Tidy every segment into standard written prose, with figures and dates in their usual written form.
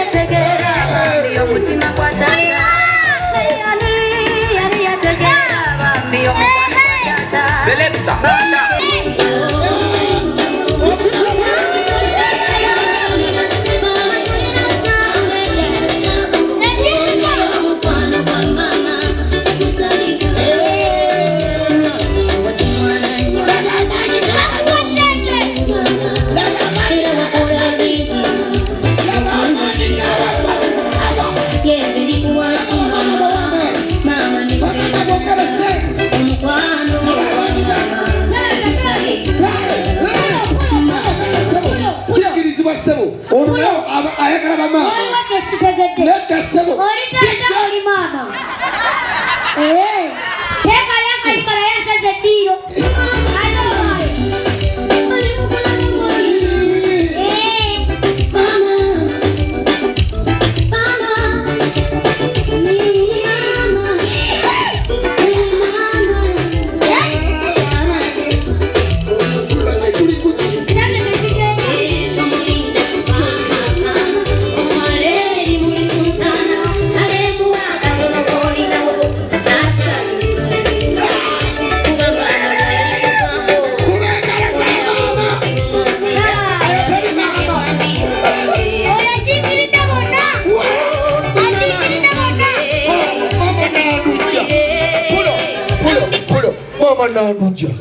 yategera bambi omutima gwa taata yali yategera bambi omutima gwa taata Selecta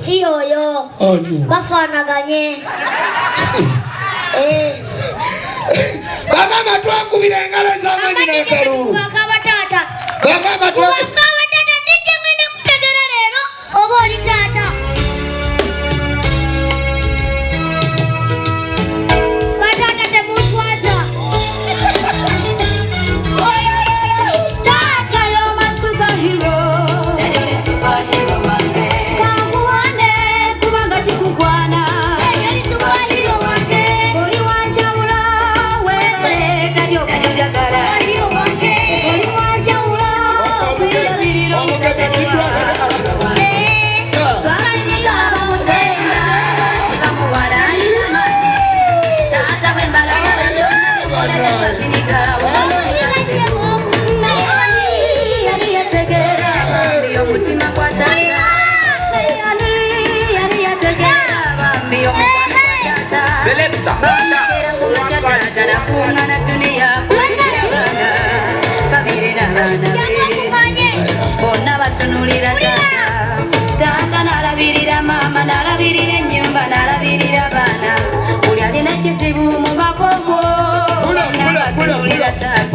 Si oyo bafanaganye Baba twakubira engalo z'amanyi n'akalulu bakabatata baba ndijja ngenda kutegera leero oba oli taata batata temutwaza taata yoma superhero Selecta Tarafunga dunia Kabirina Bona batunulira tata Tata nalabirira mama nalabirira nyumba nalabirira bana Uli alina kizibu mu makomo Batunulira tata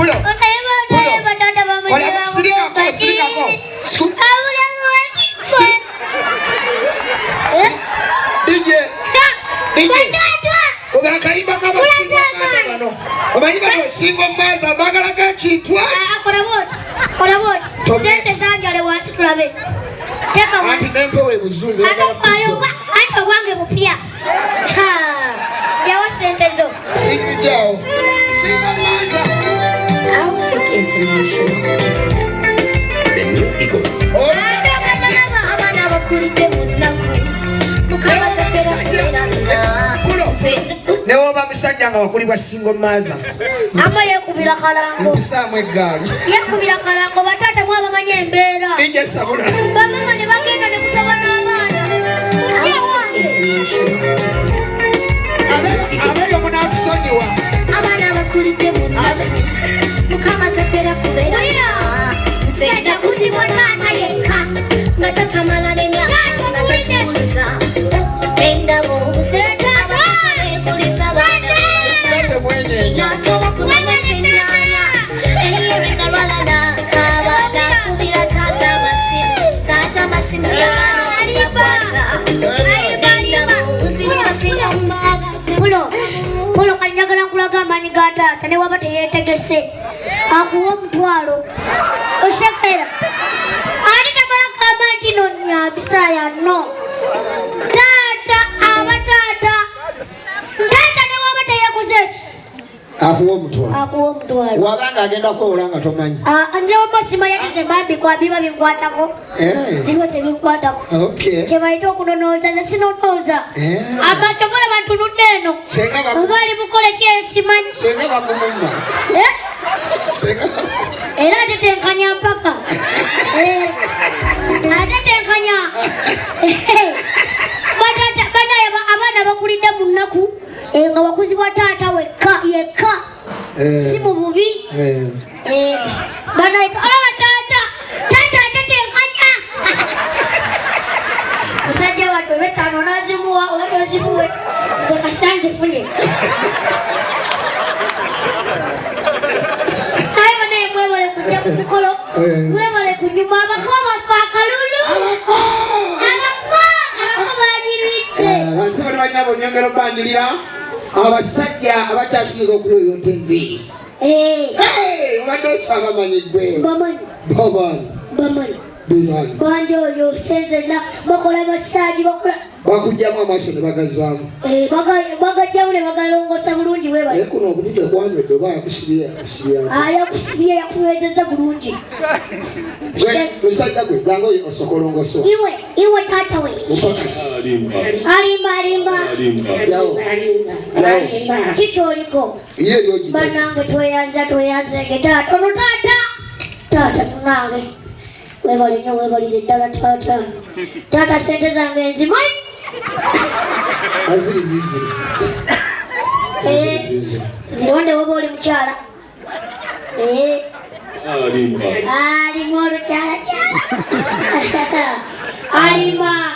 Ubakaimba kama single maza bagala kachitwa kola bot Sente zanjale wansi tulabe teka wansi ati nempe we buzunze atafayo anto wange mupya jawo sente zo sijao single maza International The New Eagles abana bakulide munaku mukaba tatera kulerana Newo bamusajja nga bakulibwa single maza ama yakubira kalango bisamu eggali yakubira kalango batata mwa bamanye embeera nije sabula bamama ne bagenda ne kutabana abaana abeyo munatusonyiwa abana bakulide munaku mukama tatera kulerana nsenda kusibona ayeka nga tatamala n'emyaka nga tatuliza enda mu buseta Natoba kunanga chinyanya Eniye na walada Kabata kubira tata masimu ya alipata Mulo kanyagala nkulaga amanyi ga taata ne waba teyeetegese akuwa omutwalo osekera ali tamala kama nti nonyambisa yanno taata abataata taata ne waba teyekoze eki akuwa omutwalo akuwa omutwalo wabanga agenda kwewola nga tomanyi njewo bosima yakize bambi kwa biba binkwatako zibo tebinkwatako kyebaita okunonooza nze sinonooza amacogola bantunudde eno obaali mukole kyesimanyi senga bagumumma Era tetenkanya mpaka. Tetenkanya. Bana abaana bakulidde mu nnaku nga bakuzibwa taata wekka yekka. Si mu bubi. Bana olaba taata tetenkanya. Musajja wattu betaano nazimuwa oba tozimuwe. Nze kasanze funye. Mukolo webale kunyuma abakoma akalulu abako banyiridde basaba banyabo nyongero banjulira abasajja abakyasinza okuyoyota enviiri obadde okyabamanyiddwe bamanyi banja oyo senzena bakola masaji bakujjamu amaaso ne bagazaamu bagajjamu ne bagalongosa bulungi webale kuno okutute kwanywedde oba yakusibye yakunywezeza bulungi musajja gwe ganga oyo osokolongoso iwe taata we alimba kikyoliko banange tweyanzenge taata ono taata tunange webale nnyo webalire ddala taata sente zange nzimanyi zironde woba oli mukyala alimu olukyalakyala alima